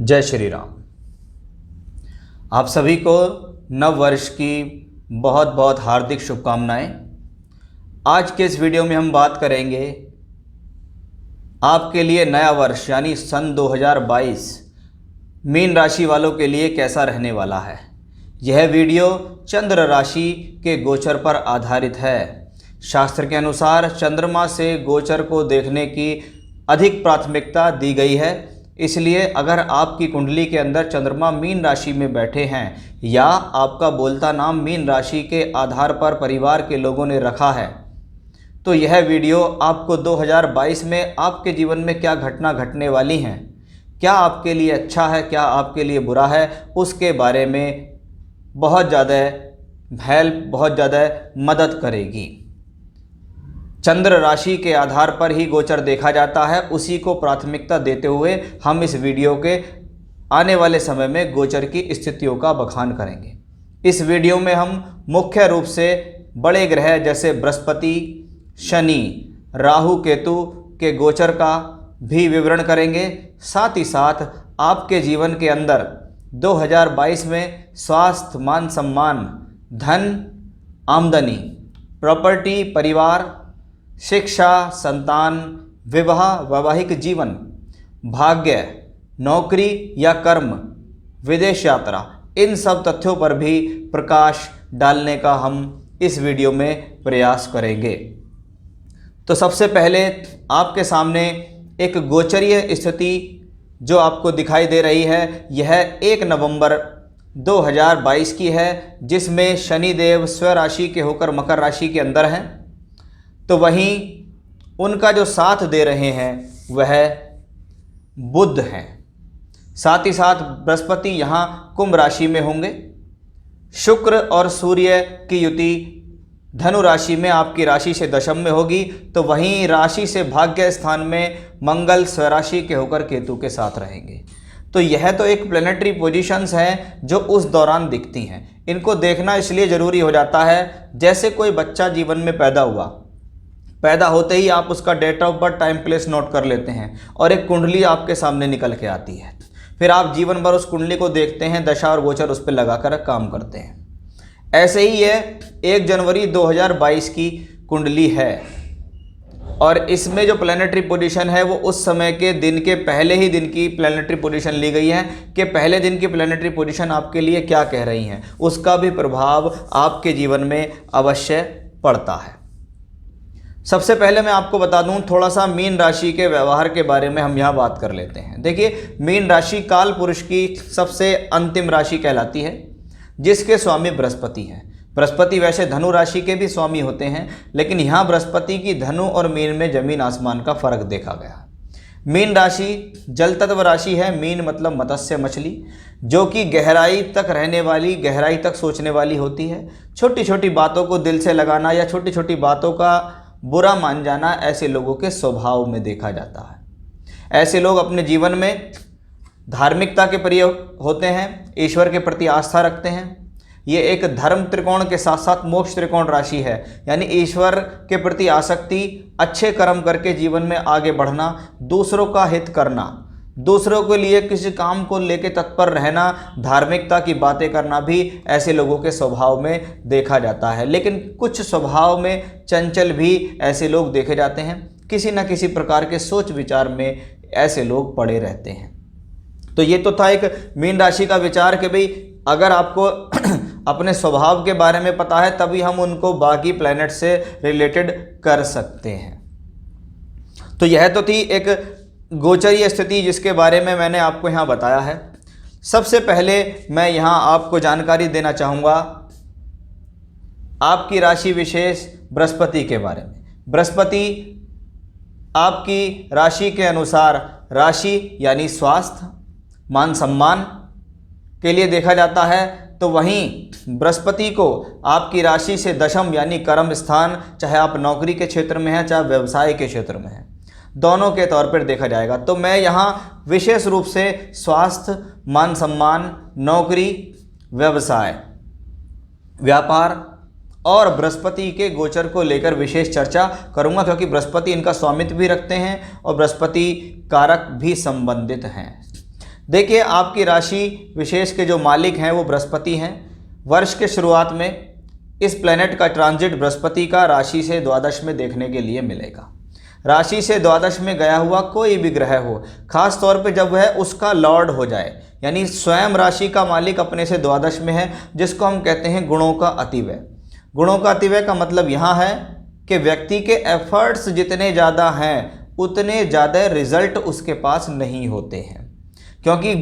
जय श्री राम। आप सभी को नव वर्ष की बहुत बहुत हार्दिक शुभकामनाएं। आज के इस वीडियो में हम बात करेंगे आपके लिए नया वर्ष यानी सन 2022 मीन राशि वालों के लिए कैसा रहने वाला है। यह वीडियो चंद्र राशि के गोचर पर आधारित है। शास्त्र के अनुसार चंद्रमा से गोचर को देखने की अधिक प्राथमिकता दी गई है। इसलिए अगर आपकी कुंडली के अंदर चंद्रमा मीन राशि में बैठे हैं या आपका बोलता नाम मीन राशि के आधार पर परिवार के लोगों ने रखा है, तो यह वीडियो आपको 2022 में आपके जीवन में क्या घटना घटने वाली हैं, क्या आपके लिए अच्छा है, क्या आपके लिए बुरा है, उसके बारे में बहुत ज़्यादा मदद करेगी। चंद्र राशि के आधार पर ही गोचर देखा जाता है, उसी को प्राथमिकता देते हुए हम इस वीडियो के आने वाले समय में गोचर की स्थितियों का बखान करेंगे। इस वीडियो में हम मुख्य रूप से बड़े ग्रह जैसे बृहस्पति, शनि, राहु, केतु के गोचर का भी विवरण करेंगे। साथ ही साथ आपके जीवन के अंदर 2022 में स्वास्थ्य, मान सम्मान, धन, आमदनी, प्रॉपर्टी, परिवार, शिक्षा, संतान, विवाह, वैवाहिक जीवन, भाग्य, नौकरी या कर्म, विदेश यात्रा, इन सब तथ्यों पर भी प्रकाश डालने का हम इस वीडियो में प्रयास करेंगे। तो सबसे पहले आपके सामने एक गोचरीय स्थिति जो आपको दिखाई दे रही है, यह 1 नवंबर 2022 की है, जिसमें शनिदेव स्वराशि के होकर मकर राशि के अंदर हैं। तो वहीं उनका जो साथ दे रहे हैं वह बुध हैं। साथ ही साथ बृहस्पति यहाँ कुंभ राशि में होंगे। शुक्र और सूर्य की युति धनु राशि में आपकी राशि से दशम में होगी। तो वहीं राशि से भाग्य स्थान में मंगल स्वराशि के होकर केतु के साथ रहेंगे। तो यह तो एक प्लैनेटरी पोजीशंस हैं जो उस दौरान दिखती हैं। इनको देखना इसलिए ज़रूरी हो जाता है, जैसे कोई बच्चा जीवन में पैदा हुआ, पैदा होते ही आप उसका date of birth, time, place note कर लेते हैं और एक कुंडली आपके सामने निकल के आती है। फिर आप जीवन भर उस कुंडली को देखते हैं, दशा और गोचर उस पर लगाकर काम करते हैं। ऐसे ही ये 1 जनवरी 2022 की कुंडली है और इसमें जो प्लैनेटरी पोजीशन है वो उस समय के दिन के पहले ही दिन की प्लैनेटरी पोजीशन ली गई है कि पहले दिन की प्लैनेटरी पोजीशन आपके लिए क्या कह रही हैं, उसका भी प्रभाव आपके जीवन में अवश्य पड़ता है। सबसे पहले मैं आपको बता दूं, थोड़ा सा मीन राशि के व्यवहार के बारे में हम यहाँ बात कर लेते हैं। देखिए, मीन राशि काल पुरुष की सबसे अंतिम राशि कहलाती है, जिसके स्वामी बृहस्पति हैं। बृहस्पति वैसे धनु राशि के भी स्वामी होते हैं, लेकिन यहाँ बृहस्पति की धनु और मीन में जमीन आसमान का फर्क देखा गया। मीन राशि जल तत्व राशि है। मीन मतलब मत्स्य, मछली, जो कि गहराई तक रहने वाली, गहराई तक सोचने वाली होती है। छोटी छोटी बातों को दिल से लगाना या छोटी छोटी बातों का बुरा मान जाना ऐसे लोगों के स्वभाव में देखा जाता है। ऐसे लोग अपने जीवन में धार्मिकता के प्रिय होते हैं, ईश्वर के प्रति आस्था रखते हैं। ये एक धर्म त्रिकोण के साथ साथ मोक्ष त्रिकोण राशि है, यानी ईश्वर के प्रति आसक्ति, अच्छे कर्म करके जीवन में आगे बढ़ना, दूसरों का हित करना, दूसरों के लिए किसी काम को लेकर तत्पर रहना, धार्मिकता की बातें करना भी ऐसे लोगों के स्वभाव में देखा जाता है। लेकिन कुछ स्वभाव में चंचल भी ऐसे लोग देखे जाते हैं। किसी न किसी प्रकार के सोच विचार में ऐसे लोग पड़े रहते हैं। तो ये तो था एक मीन राशि का विचार कि भाई अगर आपको अपने स्वभाव के बारे में पता है तभी हम उनको बाकी प्लैनेट से रिलेटेड कर सकते हैं। तो यह तो थी एक गोचरीय स्थिति जिसके बारे में मैंने आपको यहाँ बताया है। सबसे पहले मैं यहाँ आपको जानकारी देना चाहूँगा आपकी राशि विशेष बृहस्पति के बारे में। बृहस्पति आपकी राशि के अनुसार राशि यानी स्वास्थ्य, मान सम्मान के लिए देखा जाता है। तो वहीं बृहस्पति को आपकी राशि से दशम यानी कर्म स्थान, चाहे आप नौकरी के क्षेत्र में हैं चाहे व्यवसाय के क्षेत्र में हैं, दोनों के तौर पर देखा जाएगा। तो मैं यहाँ विशेष रूप से स्वास्थ्य, मान सम्मान, नौकरी, व्यवसाय, व्यापार और बृहस्पति के गोचर को लेकर विशेष चर्चा करूँगा, क्योंकि बृहस्पति इनका स्वामित्व भी रखते हैं और बृहस्पति कारक भी संबंधित हैं। देखिए, आपकी राशि विशेष के जो मालिक हैं वो बृहस्पति हैं। वर्ष के शुरुआत में इस प्लैनेट का ट्रांजिट बृहस्पति का राशि से द्वादश में देखने के लिए मिलेगा। राशि से द्वादश में गया हुआ कोई भी ग्रह हो, खास तौर पे जब वह उसका लॉर्ड हो जाए, यानी स्वयं राशि का मालिक अपने से द्वादश में है, जिसको हम कहते हैं गुणों का अतिव्यय। गुणों का अतिव्यय का मतलब यहाँ है कि व्यक्ति के एफर्ट्स जितने ज़्यादा हैं उतने ज़्यादा रिजल्ट उसके पास नहीं होते हैं, क्योंकि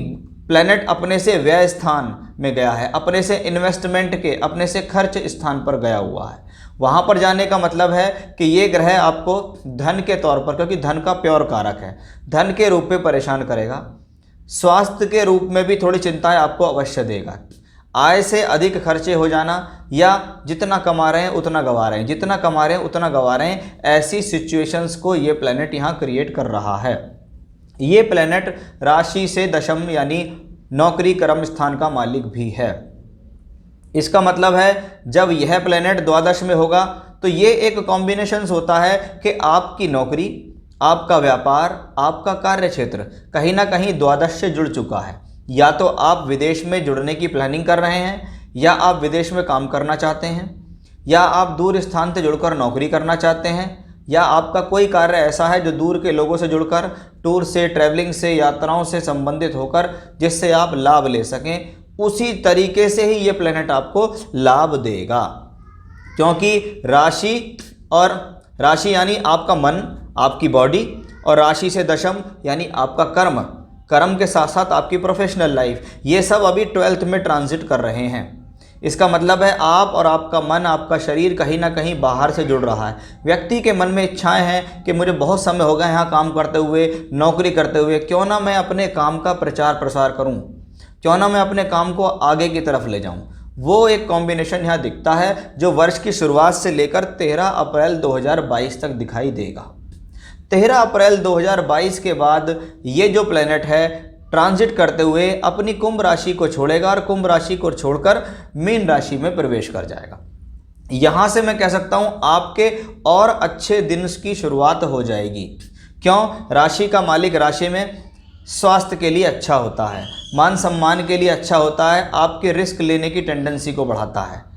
प्लैनेट अपने से व्यय स्थान में गया है, अपने से इन्वेस्टमेंट के, अपने से खर्च स्थान पर गया हुआ है। वहाँ पर जाने का मतलब है कि ये ग्रह आपको धन के तौर पर, क्योंकि धन का प्योर कारक है, धन के रूप में परेशान करेगा। स्वास्थ्य के रूप में भी थोड़ी चिंताएं आपको अवश्य देगा। आय से अधिक खर्चे हो जाना, या जितना कमा रहे हैं उतना गवा रहे हैं, जितना कमा रहे हैं उतना गवा रहे हैं, ऐसी सिचुएशंस को ये प्लैनेट यहाँ क्रिएट कर रहा है। ये प्लैनेट राशि से दशम यानी नौकरी कर्म स्थान का मालिक भी है। इसका मतलब है जब यह प्लैनेट द्वादश में होगा तो ये एक कॉम्बिनेशन होता है कि आपकी नौकरी, आपका व्यापार, आपका कार्य क्षेत्र कहीं ना कहीं द्वादश से जुड़ चुका है। या तो आप विदेश में जुड़ने की प्लानिंग कर रहे हैं, या आप विदेश में काम करना चाहते हैं, या आप दूर स्थान से जुड़कर नौकरी करना चाहते हैं, या आपका कोई कार्य ऐसा है जो दूर के लोगों से जुड़कर टूर से, ट्रैवलिंग से, यात्राओं से संबंधित होकर जिससे आप लाभ ले सकें, उसी तरीके से ही ये प्लैनेट आपको लाभ देगा। क्योंकि राशि यानी आपका मन, आपकी बॉडी, और राशि से दशम यानी आपका कर्म के साथ साथ आपकी प्रोफेशनल लाइफ, ये सब अभी 12th में ट्रांजिट कर रहे हैं। इसका मतलब है आप और आपका मन, आपका शरीर कहीं ना कहीं बाहर से जुड़ रहा है। व्यक्ति के मन में इच्छाएं हैं कि मुझे बहुत समय हो गया यहाँ काम करते हुए, नौकरी करते हुए, क्यों ना मैं अपने काम का प्रचार प्रसार करूँ, क्यों ना मैं अपने काम को आगे की तरफ ले जाऊँ। वो एक कॉम्बिनेशन यहाँ दिखता है जो वर्ष की शुरुआत से लेकर 13 अप्रैल 2022 तक दिखाई देगा। 13 अप्रैल 2022 के बाद ये जो प्लैनेट है ट्रांजिट करते हुए अपनी कुंभ राशि को छोड़ेगा और कुंभ राशि को छोड़कर मीन राशि में प्रवेश कर जाएगा। यहाँ से मैं कह सकता हूँ आपके और अच्छे दिन की शुरुआत हो जाएगी। क्यों? राशि का मालिक राशि में स्वास्थ्य के लिए अच्छा होता है, मान सम्मान के लिए अच्छा होता है, आपके रिस्क लेने की टेंडेंसी को बढ़ाता है।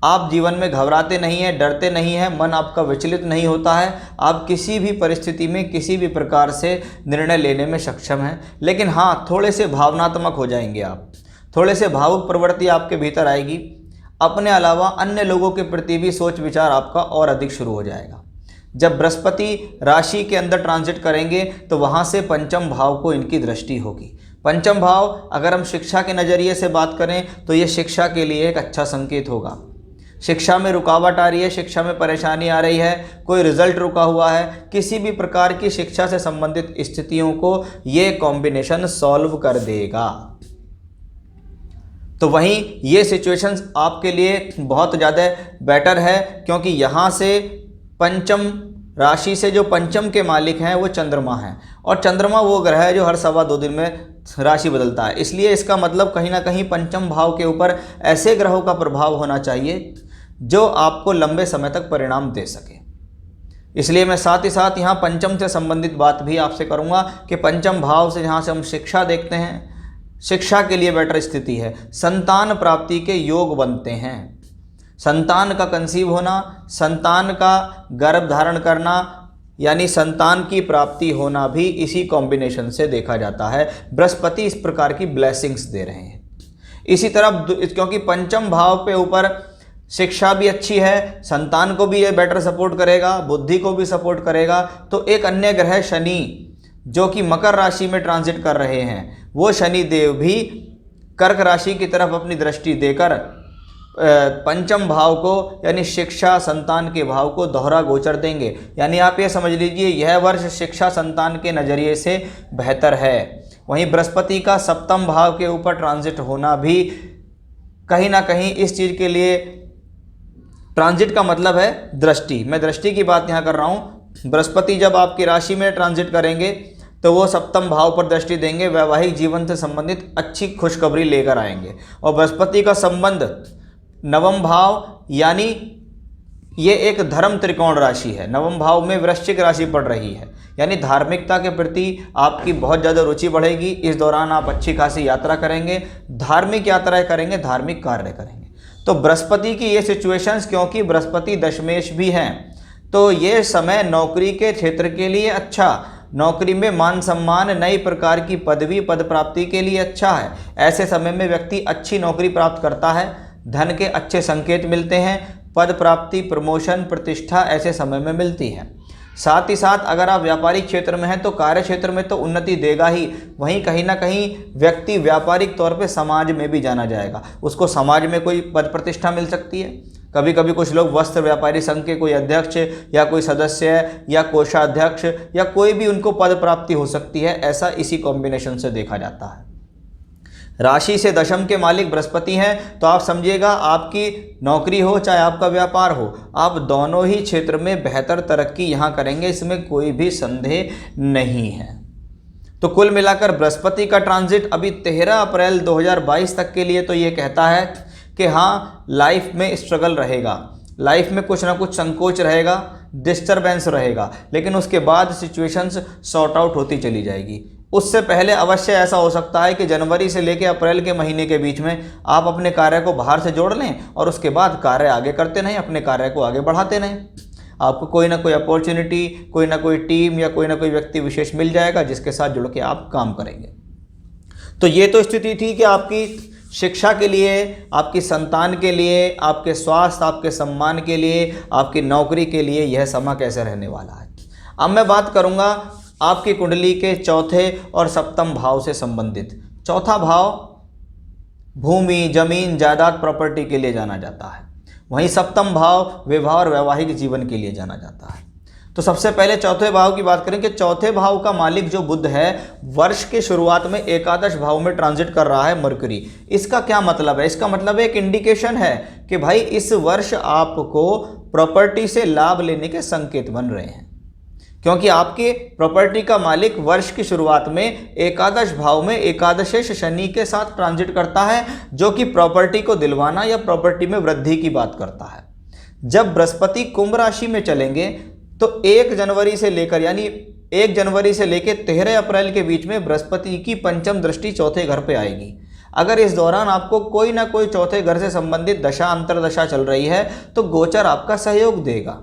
आप जीवन में घबराते नहीं हैं, डरते नहीं हैं, मन आपका विचलित नहीं होता है, आप किसी भी परिस्थिति में किसी भी प्रकार से निर्णय लेने में सक्षम हैं। लेकिन हाँ, थोड़े से भावनात्मक हो जाएंगे आप, थोड़े से भावुक प्रवृत्ति आपके भीतर आएगी। अपने अलावा अन्य लोगों के प्रति भी सोच विचार आपका और अधिक शुरू हो जाएगा। जब बृहस्पति राशि के अंदर ट्रांजिट करेंगे तो वहाँ से पंचम भाव को इनकी दृष्टि होगी। पंचम भाव अगर हम शिक्षा के नज़रिए से बात करें तो ये शिक्षा के लिए एक अच्छा संकेत होगा। शिक्षा में रुकावट आ रही है, शिक्षा में परेशानी आ रही है, कोई रिजल्ट रुका हुआ है, किसी भी प्रकार की शिक्षा से संबंधित स्थितियों को ये कॉम्बिनेशन सॉल्व कर देगा। तो वहीं ये सिचुएशंस आपके लिए बहुत ज़्यादा बेटर है, क्योंकि यहाँ से पंचम राशि से जो पंचम के मालिक हैं वो चंद्रमा हैं, और चंद्रमा वो ग्रह है जो हर 2.25 दिन में राशि बदलता है। इसलिए इसका मतलब कहीं ना कहीं पंचम भाव के ऊपर ऐसे ग्रहों का प्रभाव होना चाहिए जो आपको लंबे समय तक परिणाम दे सके। इसलिए मैं साथ ही साथ यहाँ पंचम से संबंधित बात भी आपसे करूँगा कि पंचम भाव से जहाँ से हम शिक्षा देखते हैं, शिक्षा के लिए बेटर स्थिति है, संतान प्राप्ति के योग बनते हैं। संतान का कंसीव होना, संतान का गर्भ धारण करना, यानी संतान की प्राप्ति होना भी इसी कॉम्बिनेशन से देखा जाता है। बृहस्पति इस प्रकार की ब्लेसिंग्स दे रहे हैं। इसी तरह क्योंकि पंचम भाव पे ऊपर शिक्षा भी अच्छी है, संतान को भी ये बेटर सपोर्ट करेगा, बुद्धि को भी सपोर्ट करेगा, तो एक अन्य ग्रह शनि जो कि मकर राशि में ट्रांजिट कर रहे हैं, वो शनि देव भी कर्क राशि की तरफ अपनी दृष्टि देकर पंचम भाव को यानी शिक्षा संतान के भाव को दोहरा गोचर देंगे। यानी आप ये समझ लीजिए यह वर्ष शिक्षा संतान के नज़रिए से बेहतर है। वहीं बृहस्पति का सप्तम भाव के ऊपर ट्रांजिट होना भी कहीं ना कहीं इस चीज़ के लिए, ट्रांजिट का मतलब है दृष्टि, मैं दृष्टि की बात यहाँ कर रहा हूँ। बृहस्पति जब आपकी राशि में ट्रांजिट करेंगे तो वो सप्तम भाव पर दृष्टि देंगे, वैवाहिक जीवन से संबंधित अच्छी खुशखबरी लेकर आएंगे। और बृहस्पति का संबंध नवम भाव, यानी ये एक धर्म त्रिकोण राशि है, नवम भाव में वृश्चिक राशि पड़ रही है, यानी धार्मिकता के प्रति आपकी बहुत ज़्यादा रुचि बढ़ेगी। इस दौरान आप अच्छी खासी यात्रा करेंगे, धार्मिक यात्राएं करेंगे, धार्मिक कार्य करेंगे। तो बृहस्पति की ये सिचुएशंस, क्योंकि बृहस्पति दशमेश भी हैं, तो ये समय नौकरी के क्षेत्र के लिए अच्छा, नौकरी में मान सम्मान, नई प्रकार की पदवी पद प्राप्ति के लिए अच्छा है। ऐसे समय में व्यक्ति अच्छी नौकरी प्राप्त करता है, धन के अच्छे संकेत मिलते हैं, पद प्राप्ति, प्रमोशन, प्रतिष्ठा ऐसे समय में मिलती है। साथ ही साथ अगर आप व्यापारिक क्षेत्र में हैं तो कार्य क्षेत्र में तो उन्नति देगा ही, वहीं कहीं ना कहीं व्यक्ति व्यापारिक तौर पे समाज में भी जाना जाएगा, उसको समाज में कोई पद प्रतिष्ठा मिल सकती है। कभी कभी कुछ लोग वस्त्र व्यापारी संघ के कोई अध्यक्ष या कोई सदस्य या कोषाध्यक्ष या कोई भी उनको पद प्राप्ति हो सकती है, ऐसा इसी कॉम्बिनेशन से देखा जाता है। राशि से दशम के मालिक बृहस्पति हैं, तो आप समझिएगा आपकी नौकरी हो चाहे आपका व्यापार हो, आप दोनों ही क्षेत्र में बेहतर तरक्की यहाँ करेंगे, इसमें कोई भी संदेह नहीं है। तो कुल मिलाकर बृहस्पति का ट्रांजिट अभी 13 अप्रैल 2022 तक के लिए तो ये कहता है कि हाँ, लाइफ में स्ट्रगल रहेगा, लाइफ में कुछ ना कुछ संकोच रहेगा, डिस्टरबेंस रहेगा, लेकिन उसके बाद सिचुएशंस सॉर्ट आउट होती चली जाएगी। उससे पहले अवश्य ऐसा हो सकता है कि जनवरी से लेकर अप्रैल के महीने के बीच में आप अपने कार्य को बाहर से जोड़ लें और उसके बाद कार्य आगे करते रहें, अपने कार्य को आगे बढ़ाते रहें। आपको कोई ना कोई अपॉर्चुनिटी, कोई ना कोई टीम या कोई ना कोई व्यक्ति विशेष मिल जाएगा जिसके साथ जुड़ के आप काम करेंगे। तो ये तो स्थिति थी कि आपकी शिक्षा के लिए, आपकी संतान के लिए, आपके स्वास्थ्य, आपके सम्मान के लिए, आपकी नौकरी के लिए यह समय कैसे रहने वाला है। अब मैं बात करूंगा आपकी कुंडली के चौथे और सप्तम भाव से संबंधित। चौथा भाव भूमि, जमीन, जायदाद, प्रॉपर्टी के लिए जाना जाता है, वहीं सप्तम भाव विवाह और वैवाहिक जीवन के लिए जाना जाता है। तो सबसे पहले चौथे भाव की बात करें कि चौथे भाव का मालिक जो बुध है, वर्ष के शुरुआत में एकादश भाव में ट्रांजिट कर रहा है मरकरी। इसका क्या मतलब है? इसका मतलब एक इंडिकेशन है कि भाई इस वर्ष आपको प्रॉपर्टी से लाभ लेने के संकेत बन रहे हैं, क्योंकि आपके प्रॉपर्टी का मालिक वर्ष की शुरुआत में एकादश भाव में एकादशेश शनि के साथ ट्रांजिट करता है, जो कि प्रॉपर्टी को दिलवाना या प्रॉपर्टी में वृद्धि की बात करता है। जब बृहस्पति कुंभ राशि में चलेंगे तो 1 जनवरी से लेकर, यानी 1 जनवरी से लेकर 13 अप्रैल के बीच में बृहस्पति की पंचम दृष्टि चौथे घर पे आएगी। अगर इस दौरान आपको कोई ना कोई चौथे घर से संबंधित दशा अंतरदशा चल रही है तो गोचर आपका सहयोग देगा।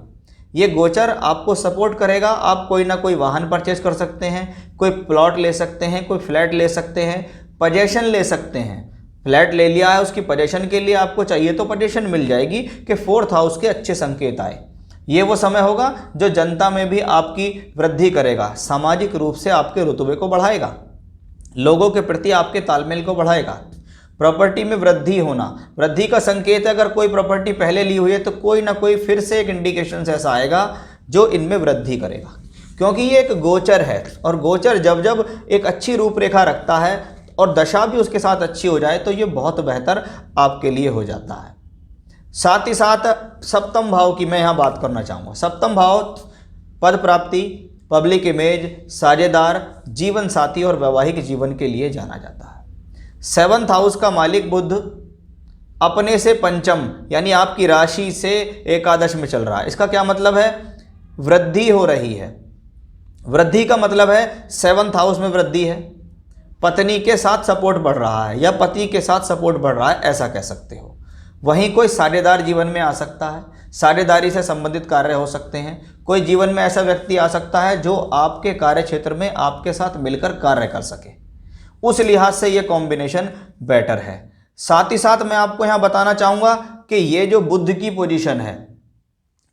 ये गोचर आपको सपोर्ट करेगा। आप कोई ना कोई वाहन परचेज कर सकते हैं, कोई प्लॉट ले सकते हैं, कोई फ्लैट ले सकते हैं, पोजेशन ले सकते हैं। फ्लैट ले लिया है, उसकी पोजेशन के लिए आपको चाहिए तो पोजेशन मिल जाएगी कि 4th हाउस के अच्छे संकेत आए। ये वो समय होगा जो जनता में भी आपकी वृद्धि करेगा, सामाजिक रूप से आपके रुतबे को बढ़ाएगा, लोगों के प्रति आपके तालमेल को बढ़ाएगा। प्रॉपर्टी में वृद्धि होना, वृद्धि का संकेत है। अगर कोई प्रॉपर्टी पहले ली हुई है तो कोई ना कोई फिर से एक इंडिकेशन ऐसा आएगा जो इनमें वृद्धि करेगा, क्योंकि ये एक गोचर है और गोचर जब जब एक अच्छी रूपरेखा रखता है और दशा भी उसके साथ अच्छी हो जाए तो ये बहुत बेहतर आपके लिए हो जाता है। साथ ही साथ सप्तम भाव की मैं यहाँ बात करना चाहूँगा। सप्तम भाव पद प्राप्ति, पब्लिक इमेज, साझेदार, जीवन साथी और वैवाहिक जीवन के लिए जाना जाता है। 7th हाउस का मालिक बुध अपने से पंचम यानी आपकी राशि से एकादश में चल रहा है। इसका क्या मतलब है? वृद्धि हो रही है। वृद्धि का मतलब है 7th हाउस में वृद्धि है, पत्नी के साथ सपोर्ट बढ़ रहा है या पति के साथ सपोर्ट बढ़ रहा है, ऐसा कह सकते हो। वहीं कोई साझेदार जीवन में आ सकता है, साझेदारी से संबंधित कार्य हो सकते हैं। कोई जीवन में ऐसा व्यक्ति आ सकता है जो आपके कार्य क्षेत्र में आपके साथ मिलकर कार्य कर सके। उस लिहाज से ये कॉम्बिनेशन बेटर है। साथ ही साथ मैं आपको यहाँ बताना चाहूँगा कि ये जो बुध की पोजीशन है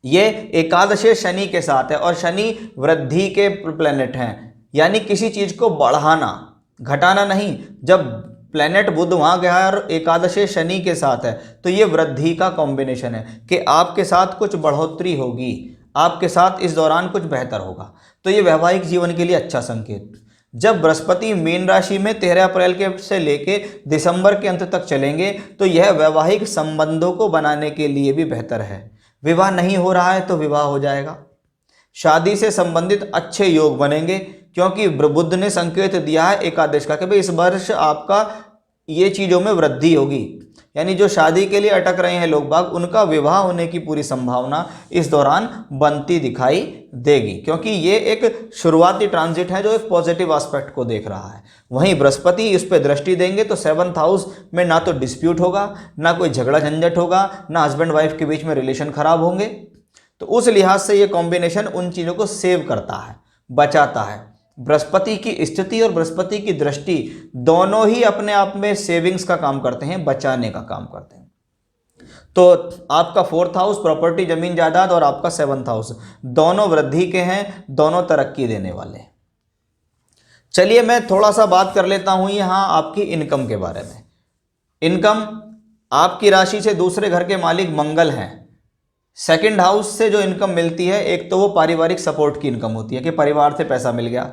ये एकादशे शनि के साथ है और शनि वृद्धि के प्लेनेट हैं, यानी किसी चीज़ को बढ़ाना घटाना नहीं। जब प्लेनेट बुध वहाँ गया है और एकादशे शनि के साथ है तो ये वृद्धि का कॉम्बिनेशन है कि आपके साथ कुछ बढ़ोतरी होगी, आपके साथ इस दौरान कुछ बेहतर होगा। तो ये वैवाहिक जीवन के लिए अच्छा संकेत। जब बृहस्पति मीन राशि में 13 अप्रैल के से लेके दिसंबर के अंत तक चलेंगे तो यह वैवाहिक संबंधों को बनाने के लिए भी बेहतर है। विवाह नहीं हो रहा है तो विवाह हो जाएगा, शादी से संबंधित अच्छे योग बनेंगे, क्योंकि बुध ने संकेत दिया है एकादश का कि भाई इस वर्ष आपका ये चीज़ों में वृद्धि होगी। यानी जो शादी के लिए अटक रहे हैं लोग बाग, उनका विवाह होने की पूरी संभावना इस दौरान बनती दिखाई देगी, क्योंकि ये एक शुरुआती ट्रांजिट है जो एक पॉजिटिव एस्पेक्ट को देख रहा है। वहीं बृहस्पति इस पे दृष्टि देंगे तो 7th हाउस में ना तो डिस्प्यूट होगा, ना कोई झगड़ा झंझट होगा, ना हस्बैंड वाइफ के बीच में रिलेशन खराब होंगे। तो उस लिहाज से ये कॉम्बिनेशन उन चीज़ों को सेव करता है, बचाता है। बृहस्पति की स्थिति और बृहस्पति की दृष्टि दोनों ही अपने आप में सेविंग्स का काम करते हैं, बचाने का काम करते हैं। तो आपका 4th हाउस प्रॉपर्टी, जमीन जायदाद, और आपका 7th हाउस दोनों वृद्धि के हैं, दोनों तरक्की देने वाले हैं। चलिए मैं थोड़ा सा बात कर लेता हूं यहां आपकी इनकम के बारे में। इनकम, आपकी राशि से दूसरे घर के मालिक मंगल हैं। 2nd हाउस से जो इनकम मिलती है, एक तो वो पारिवारिक सपोर्ट की इनकम होती है कि परिवार से पैसा मिल गया।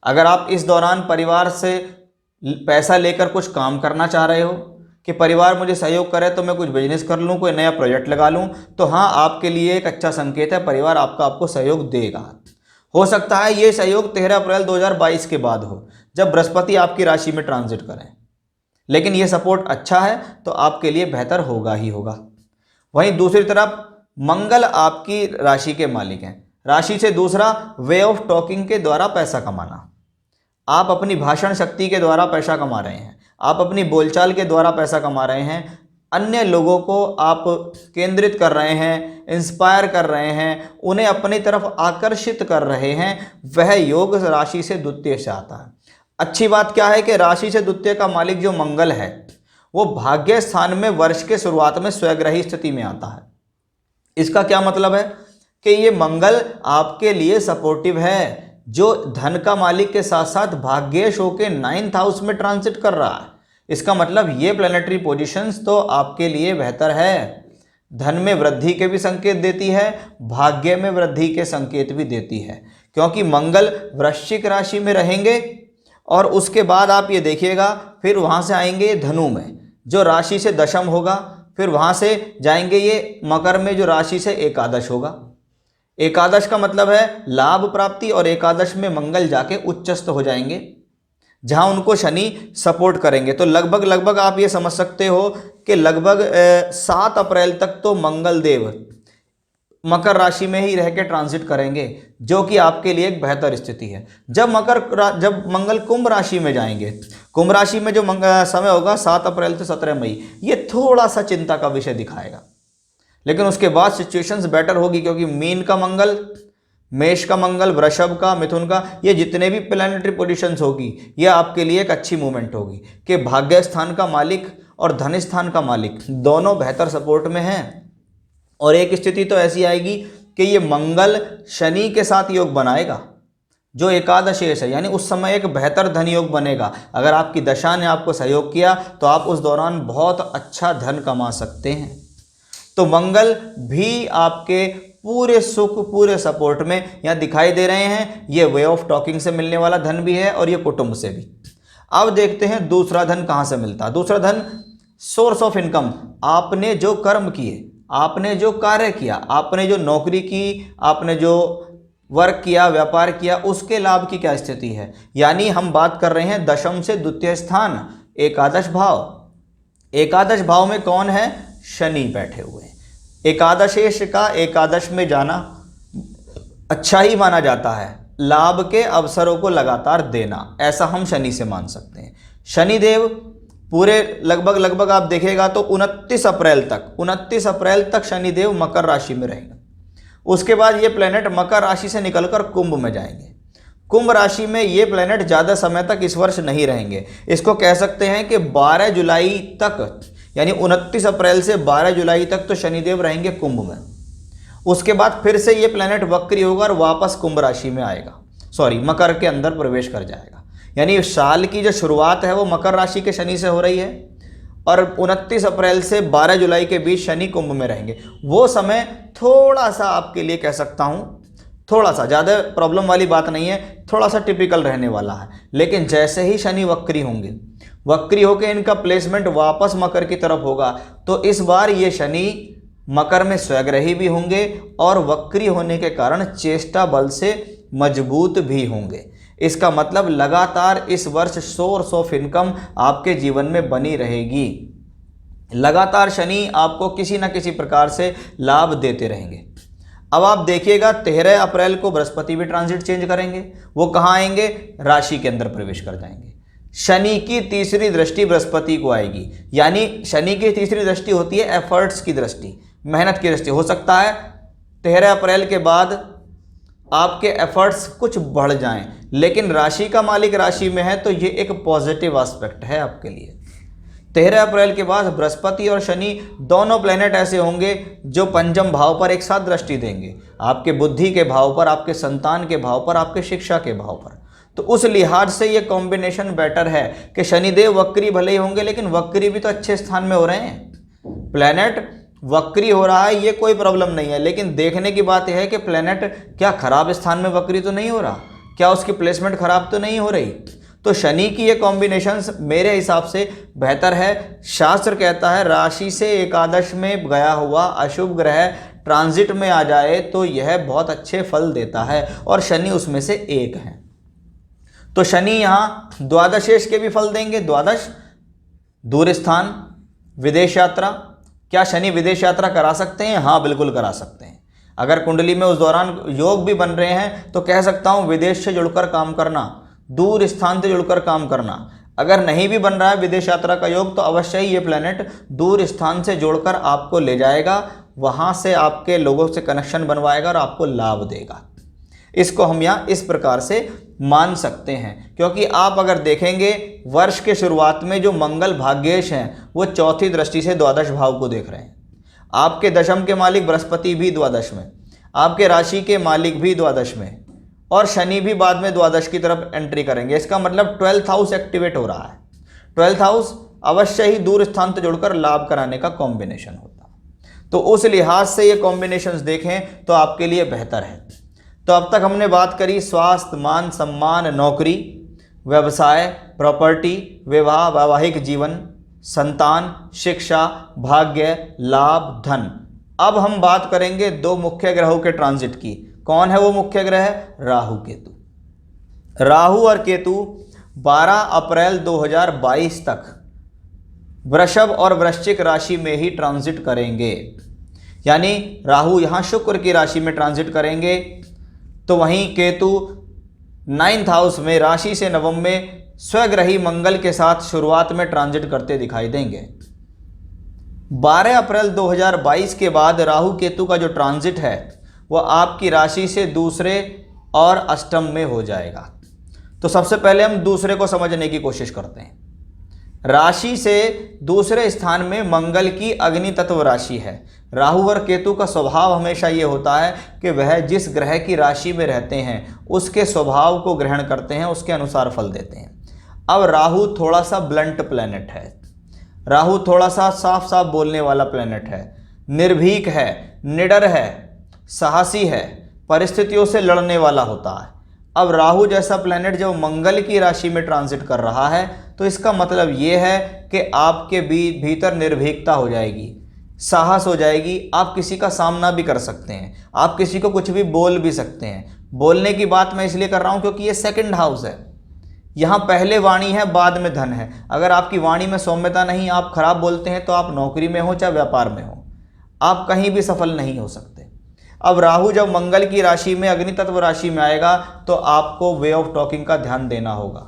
अगर आप इस दौरान परिवार से पैसा लेकर कुछ काम करना चाह रहे हो कि परिवार मुझे सहयोग करे तो मैं कुछ बिजनेस कर लूँ, कोई नया प्रोजेक्ट लगा लूँ, तो हाँ, आपके लिए एक अच्छा संकेत है, परिवार आपको सहयोग देगा। हो सकता है ये सहयोग 13 अप्रैल 2022 के बाद हो, जब बृहस्पति आपकी राशि में ट्रांजिट करें, लेकिन ये सपोर्ट अच्छा है तो आपके लिए बेहतर होगा ही होगा। वहीं दूसरी तरफ मंगल आपकी राशि के मालिक हैं। राशि से दूसरा, वे ऑफ टॉकिंग के द्वारा पैसा कमाना। आप अपनी भाषण शक्ति के द्वारा पैसा कमा रहे हैं, आप अपनी बोलचाल के द्वारा पैसा कमा रहे हैं, अन्य लोगों को आप केंद्रित कर रहे हैं, इंस्पायर कर रहे हैं, उन्हें अपनी तरफ आकर्षित कर रहे हैं। वह योग राशि से द्वितीय से आता है। अच्छी बात क्या है कि राशि से द्वितीय का मालिक जो मंगल है वो भाग्य स्थान में वर्ष के शुरुआत में स्वग्रही स्थिति में आता है। इसका क्या मतलब है कि ये मंगल आपके लिए सपोर्टिव है, जो धन का मालिक के साथ साथ भाग्येश होके 9th हाउस में ट्रांजिट कर रहा है। इसका मतलब ये प्लैनेटरी पोजीशंस तो आपके लिए बेहतर है। धन में वृद्धि के भी संकेत देती है, भाग्य में वृद्धि के संकेत भी देती है, क्योंकि मंगल वृश्चिक राशि में रहेंगे और उसके बाद आप ये देखिएगा फिर वहाँ से आएंगे धनु में जो राशि से दशम होगा, फिर वहाँ से जाएंगे ये मकर में जो राशि से एकादश होगा। एकादश का मतलब है लाभ प्राप्ति, और एकादश में मंगल जाके उच्चस्थ हो जाएंगे जहां उनको शनि सपोर्ट करेंगे। तो लगभग आप ये समझ सकते हो कि लगभग 7 अप्रैल तक तो मंगल देव मकर राशि में ही रह के ट्रांजिट करेंगे, जो कि आपके लिए एक बेहतर स्थिति है। जब मंगल कुंभ राशि में जाएंगे, कुंभ राशि में जो समय होगा 7 अप्रैल से 17 मई, ये थोड़ा सा चिंता का विषय दिखाएगा, लेकिन उसके बाद सिचुएशंस बेटर होगी, क्योंकि मीन का मंगल, मेष का मंगल, वृषभ का, मिथुन का, ये जितने भी प्लैनेटरी पोजीशंस होगी ये आपके लिए एक अच्छी मूवमेंट होगी कि भाग्य स्थान का मालिक और धन स्थान का मालिक दोनों बेहतर सपोर्ट में हैं। और एक स्थिति तो ऐसी आएगी कि ये मंगल शनि के साथ योग बनाएगा जो एकादशेष है, यानी उस समय एक बेहतर धन योग बनेगा। अगर आपकी दशा ने आपको सहयोग किया तो आप उस दौरान बहुत अच्छा धन कमा सकते हैं। तो मंगल भी आपके पूरे सुख, पूरे सपोर्ट में यहाँ दिखाई दे रहे हैं। ये वे ऑफ टॉकिंग से मिलने वाला धन भी है और ये कुटुंब से भी। अब देखते हैं दूसरा धन कहाँ से मिलता है। दूसरा धन सोर्स ऑफ इनकम, आपने जो कर्म किए, आपने जो कार्य किया, आपने जो नौकरी की, आपने जो वर्क किया, व्यापार किया, उसके लाभ की क्या स्थिति है। यानी हम बात कर रहे हैं दशम से द्वितीय स्थान, एकादश भाव। एकादश भाव में कौन है? शनि बैठे हुए हैं। एकादशेश का एकादश में जाना अच्छा ही माना जाता है, लाभ के अवसरों को लगातार देना, ऐसा हम शनि से मान सकते हैं। शनिदेव पूरे लगभग आप देखेगा तो 29 अप्रैल तक शनिदेव मकर राशि में रहेंगे। उसके बाद ये प्लेनेट मकर राशि से निकलकर कुंभ में जाएंगे। कुंभ राशि में ये प्लेनेट ज़्यादा समय तक इस वर्ष नहीं रहेंगे। इसको कह सकते हैं कि 12 जुलाई तक, यानी 29 अप्रैल से 12 जुलाई तक तो शनिदेव रहेंगे कुंभ में। उसके बाद फिर से ये प्लेनेट वक्री होगा और वापस कुंभ राशि में आएगा, मकर के अंदर प्रवेश कर जाएगा। यानी साल की जो शुरुआत है वो मकर राशि के शनि से हो रही है और 29 अप्रैल से 12 जुलाई के बीच शनि कुंभ में रहेंगे। वो समय थोड़ा सा आपके लिए कह सकता हूँ, थोड़ा सा, ज़्यादा प्रॉब्लम वाली बात नहीं है, थोड़ा सा टिपिकल रहने वाला है। लेकिन जैसे ही शनि वक्री होंगे, वक्री होकर इनका प्लेसमेंट वापस मकर की तरफ होगा, तो इस बार ये शनि मकर में स्वग्रही भी होंगे और वक्री होने के कारण चेष्टा बल से मजबूत भी होंगे। इसका मतलब लगातार इस वर्ष सोर्स ऑफ इनकम आपके जीवन में बनी रहेगी। लगातार शनि आपको किसी न किसी प्रकार से लाभ देते रहेंगे। अब आप देखिएगा 13 अप्रैल को बृहस्पति भी ट्रांजिट चेंज करेंगे। वो कहाँ आएंगे? राशि के अंदर प्रवेश कर जाएंगे। शनि की तीसरी दृष्टि बृहस्पति को आएगी, यानी शनि की तीसरी दृष्टि होती है एफर्ट्स की दृष्टि, मेहनत की दृष्टि। हो सकता है 13 अप्रैल के बाद आपके एफर्ट्स कुछ बढ़ जाएं, लेकिन राशि का मालिक राशि में है तो ये एक पॉजिटिव एस्पेक्ट है आपके लिए। 13 अप्रैल के बाद बृहस्पति और शनि दोनों प्लेनेट ऐसे होंगे जो पंचम भाव पर एक साथ दृष्टि देंगे, आपके बुद्धि के भाव पर, आपके संतान के भाव पर, आपके शिक्षा के भाव पर। तो उस लिहाज से ये कॉम्बिनेशन बेटर है कि शनिदेव वक्री भले ही होंगे, लेकिन वक्री भी तो अच्छे स्थान में हो रहे हैं। प्लेनेट वक्री हो रहा है ये कोई प्रॉब्लम नहीं है, लेकिन देखने की बात यह है कि प्लेनेट क्या खराब स्थान में वक्री तो नहीं हो रहा, क्या उसकी प्लेसमेंट खराब तो नहीं हो रही। तो शनि की ये कॉम्बिनेशन मेरे हिसाब से बेहतर है। शास्त्र कहता है राशि से एकादश में गया हुआ अशुभ ग्रह ट्रांजिट में आ जाए तो यह बहुत अच्छे फल देता है, और शनि उसमें से एक है। तो शनि यहाँ द्वादशेश के भी फल देंगे। द्वादश, दूर स्थान, विदेश यात्रा। क्या शनि विदेश यात्रा करा सकते हैं? हाँ, बिल्कुल करा सकते हैं। अगर कुंडली में उस दौरान योग भी बन रहे हैं तो कह सकता हूँ विदेश से जुड़कर काम करना, दूर स्थान से जुड़कर काम करना। अगर नहीं भी बन रहा है विदेश यात्रा का योग तो अवश्य ही ये प्लैनेट दूर स्थान से जोड़कर आपको ले जाएगा, वहाँ से आपके लोगों से कनेक्शन बनवाएगा और आपको लाभ देगा। इसको हम यहाँ इस प्रकार से मान सकते हैं, क्योंकि आप अगर देखेंगे वर्ष के शुरुआत में जो मंगल भाग्येश हैं वो चौथी दृष्टि से द्वादश भाव को देख रहे हैं। आपके दशम के मालिक बृहस्पति भी द्वादश में, आपके राशि के मालिक भी द्वादश में, और शनि भी बाद में द्वादश की तरफ एंट्री करेंगे। इसका मतलब 12th हाउस एक्टिवेट हो रहा है। 12th हाउस अवश्य ही दूर स्थान से जुड़कर लाभ कराने का कॉम्बिनेशन होता है। तो उस लिहाज से ये कॉम्बिनेशंस देखें तो आपके लिए बेहतर है। तो अब तक हमने बात करी स्वास्थ्य, मान सम्मान, नौकरी, व्यवसाय, प्रॉपर्टी, विवाह, वैवाहिक जीवन, संतान, शिक्षा, भाग्य, लाभ, धन। अब हम बात करेंगे दो मुख्य ग्रहों के ट्रांजिट की। कौन है वो मुख्य ग्रह? राहु केतु। राहु और केतु 12 अप्रैल 2022 तक वृषभ और वृश्चिक राशि में ही ट्रांजिट करेंगे, यानी राहु यहाँ शुक्र की राशि में ट्रांजिट करेंगे, तो वहीं केतु 9th हाउस में राशि से नवम में स्वग्रही मंगल के साथ शुरुआत में ट्रांजिट करते दिखाई देंगे। 12 अप्रैल 2022 के बाद राहु केतु का जो ट्रांजिट है वो आपकी राशि से दूसरे और अष्टम में हो जाएगा। तो सबसे पहले हम दूसरे को समझने की कोशिश करते हैं। राशि से दूसरे स्थान में मंगल की अग्नि तत्व राशि है। राहु और केतु का स्वभाव हमेशा ये होता है कि वह जिस ग्रह की राशि में रहते हैं उसके स्वभाव को ग्रहण करते हैं, उसके अनुसार फल देते हैं। अब राहु थोड़ा सा ब्लंट प्लैनेट है, राहु थोड़ा सा साफ साफ बोलने वाला प्लैनेट है, निर्भीक है, निडर है, साहसी है, परिस्थितियों से लड़ने वाला होता है। अब राहु जैसा प्लैनेट जब मंगल की राशि में ट्रांजिट कर रहा है तो इसका मतलब ये है कि आपके भीतर निर्भीकता हो जाएगी, साहस हो जाएगी, आप किसी का सामना भी कर सकते हैं, आप किसी को कुछ भी बोल भी सकते हैं। बोलने की बात मैं इसलिए कर रहा हूँ क्योंकि ये 2nd हाउस है, यहाँ पहले वाणी है बाद में धन है। अगर आपकी वाणी में सौम्यता नहीं, आप खराब बोलते हैं तो आप नौकरी में हो चाहे व्यापार में हो, आप कहीं भी सफल नहीं हो सकते। अब राहु जब मंगल की राशि में अग्नि तत्व राशि में आएगा तो आपको वे ऑफ टॉकिंग का ध्यान देना होगा,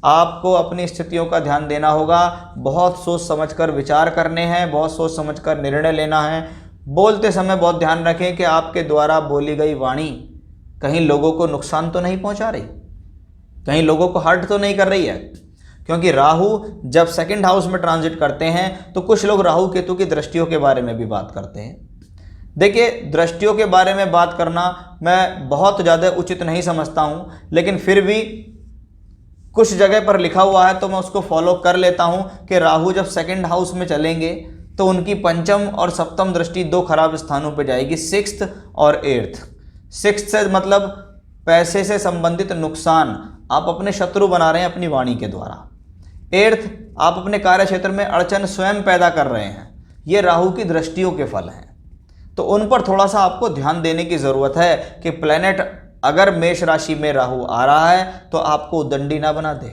आपको अपनी स्थितियों का ध्यान देना होगा, बहुत सोच समझकर विचार करने हैं, बहुत सोच समझकर निर्णय लेना है। बोलते समय बहुत ध्यान रखें कि आपके द्वारा बोली गई वाणी कहीं लोगों को नुकसान तो नहीं पहुंचा रही, कहीं लोगों को हर्ट तो नहीं कर रही है। क्योंकि राहु जब 2nd हाउस में ट्रांजिट करते हैं तो कुछ लोग राहु केतु की दृष्टियों के बारे में भी बात करते हैं। देखिए, दृष्टियों के बारे में बात करना मैं बहुत ज़्यादा उचित नहीं समझता हूँ, लेकिन फिर भी कुछ जगह पर लिखा हुआ है तो मैं उसको फॉलो कर लेता हूँ कि राहु जब 2nd हाउस में चलेंगे तो उनकी पंचम और सप्तम दृष्टि दो खराब स्थानों पर जाएगी, 6th और 8th। 6th से मतलब पैसे से संबंधित नुकसान, आप अपने शत्रु बना रहे हैं अपनी वाणी के द्वारा। 8th, आप अपने कार्य क्षेत्र में अड़चन स्वयं पैदा कर रहे हैं। ये राहु की दृष्टियों के फल हैं, तो उन पर थोड़ा सा आपको ध्यान देने की ज़रूरत है कि प्लैनेट अगर मेष राशि में राहु आ रहा है तो आपको उद्दंडी ना बना दे,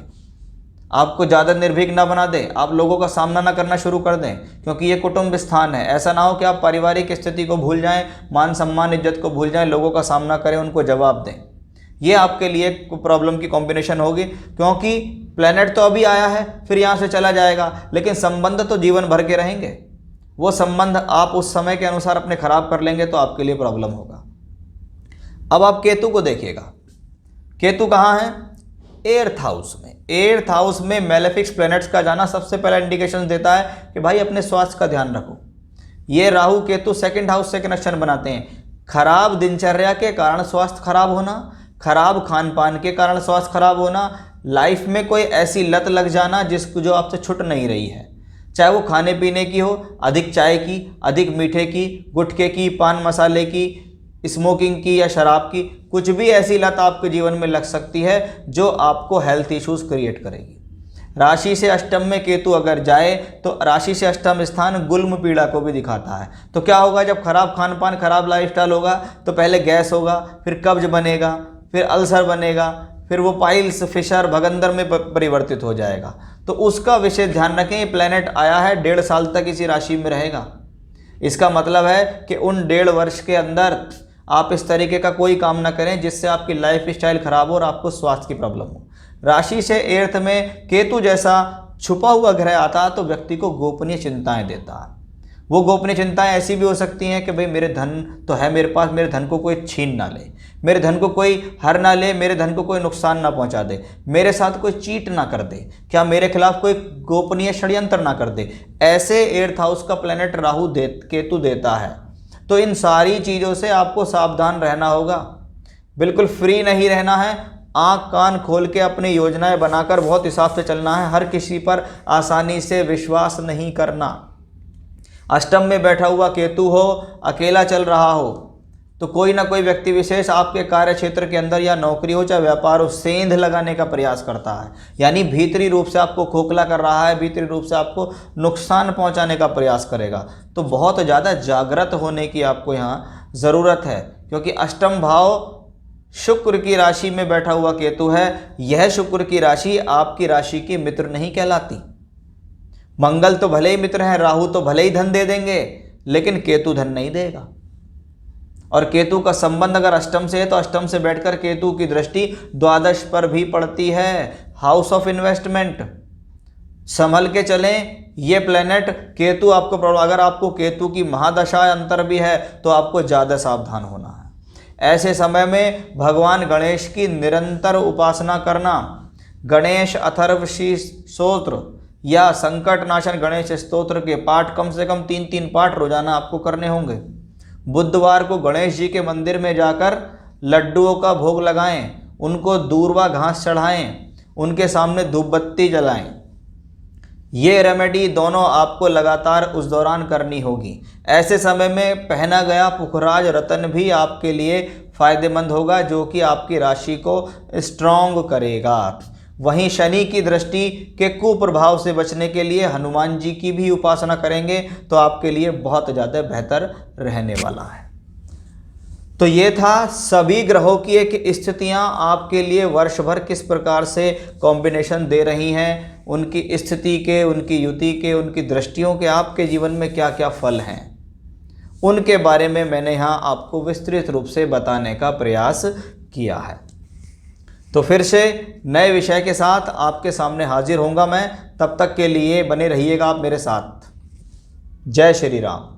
आपको ज़्यादा निर्भीक ना बना दे, आप लोगों का सामना ना करना शुरू कर दें, क्योंकि ये कुटुंब स्थान है। ऐसा ना हो कि आप पारिवारिक स्थिति को भूल जाएं, मान सम्मान इज्जत को भूल जाएं, लोगों का सामना करें, उनको जवाब दें। ये आपके लिए प्रॉब्लम की कॉम्बिनेशन होगी, क्योंकि प्लैनेट तो अभी आया है, फिर यहाँ से चला जाएगा, लेकिन संबंध तो जीवन भर के रहेंगे। वो संबंध आप उस समय के अनुसार अपने खराब कर लेंगे तो आपके लिए प्रॉब्लम होगा। अब आप केतु को देखिएगा। केतु कहाँ है? एर्थ हाउस में। एर्थ हाउस में मैलेफिक्स प्लैनेट्स का जाना सबसे पहला इंडिकेशन देता है कि भाई अपने स्वास्थ्य का ध्यान रखो। ये राहु केतु सेकंड हाउस से कनेक्शन बनाते हैं। खराब दिनचर्या के कारण स्वास्थ्य खराब होना, खराब खान पान के कारण स्वास्थ्य खराब होना, लाइफ में कोई ऐसी लत लग जाना जो आपसे छूट नहीं रही है, चाहे वो खाने पीने की हो, अधिक चाय की, अधिक मीठे की, गुटखे की, पान मसाले की, स्मोकिंग की या शराब की, कुछ भी ऐसी लत आपके जीवन में लग सकती है जो आपको हेल्थ इश्यूज क्रिएट करेगी। राशि से अष्टम में केतु अगर जाए तो राशि से अष्टम स्थान गुल्म पीड़ा को भी दिखाता है। तो क्या होगा? जब खराब खान पान, खराब लाइफस्टाइल होगा तो पहले गैस होगा, फिर कब्ज बनेगा, फिर अल्सर बनेगा, फिर वो पाइल्स, फिशर, भगंदर में परिवर्तित हो जाएगा। तो उसका विशेष ध्यान रखें। ये प्लैनेट आया है, 1.5 साल तक इसी राशि में रहेगा। इसका मतलब है कि उन 1.5 वर्ष के अंदर आप इस तरीके का कोई काम ना करें जिससे आपकी लाइफ स्टाइल खराब हो और आपको स्वास्थ्य की प्रॉब्लम हो। राशि से एर्थ में केतु जैसा छुपा हुआ ग्रह आता है तो व्यक्ति को गोपनीय चिंताएं देता है। वो गोपनीय चिंताएं ऐसी भी हो सकती हैं कि भाई मेरे धन तो है मेरे पास, मेरे धन को कोई छीन ना ले, मेरे धन को कोई हर ना ले, मेरे धन को कोई नुकसान ना पहुंचा दे, मेरे साथ कोई चीट ना कर दे, क्या मेरे खिलाफ कोई गोपनीय षड्यंत्र ना कर दे। ऐसे एर्थ हाउस का प्लैनेट राहु केतु देता है। तो इन सारी चीज़ों से आपको सावधान रहना होगा, बिल्कुल फ्री नहीं रहना है। आंख कान खोल के अपनी योजनाएं बनाकर बहुत हिसाब से चलना है। हर किसी पर आसानी से विश्वास नहीं करना। अष्टम में बैठा हुआ केतु हो, अकेला चल रहा हो, तो कोई ना कोई व्यक्ति विशेष आपके कार्य क्षेत्र के अंदर या नौकरी हो चाहे व्यापार हो, सेंध लगाने का प्रयास करता है, यानी भीतरी रूप से आपको खोखला कर रहा है, भीतरी रूप से आपको नुकसान पहुंचाने का प्रयास करेगा। तो बहुत ज़्यादा जागृत होने की आपको यहाँ ज़रूरत है, क्योंकि अष्टम भाव शुक्र की राशि में बैठा हुआ केतु है। यह शुक्र की राशि आपकी राशि की मित्र नहीं कहलाती। मंगल तो भले ही मित्र हैं, राहु तो भले ही धन दे देंगे, लेकिन केतु धन नहीं देगा। और केतु का संबंध अगर अष्टम से है तो अष्टम से बैठकर केतु की दृष्टि द्वादश पर भी पड़ती है, हाउस ऑफ इन्वेस्टमेंट। संभल के चलें। ये प्लेनेट केतु आपको, अगर आपको केतु की महादशा अंतर भी है तो आपको ज़्यादा सावधान होना है। ऐसे समय में भगवान गणेश की निरंतर उपासना करना, गणेश अथर्वशीर्ष स्तोत्र या संकट नाशन गणेश स्तोत्र के पाठ कम से कम 3-3 पाठ रोजाना आपको करने होंगे। बुधवार को गणेश जी के मंदिर में जाकर लड्डुओं का भोग लगाएं, उनको दूर्वा घास चढ़ाएं, उनके सामने धूप बत्ती जलाएं। ये रेमेडी दोनों आपको लगातार उस दौरान करनी होगी। ऐसे समय में पहना गया पुखराज रत्न भी आपके लिए फायदेमंद होगा, जो कि आपकी राशि को स्ट्रॉन्ग करेगा। वहीं शनि की दृष्टि के कुप्रभाव से बचने के लिए हनुमान जी की भी उपासना करेंगे तो आपके लिए बहुत ज़्यादा बेहतर रहने वाला है। तो ये था सभी ग्रहों की एक स्थितियां आपके लिए वर्ष भर किस प्रकार से कॉम्बिनेशन दे रही हैं, उनकी स्थिति के, उनकी युति के, उनकी दृष्टियों के आपके जीवन में क्या क्या फल हैं, उनके बारे में मैंने यहाँ आपको विस्तृत रूप से बताने का प्रयास किया है। तो फिर से नए विषय के साथ आपके सामने हाजिर होऊंगा मैं। तब तक के लिए बने रहिएगा आप मेरे साथ। जय श्री राम।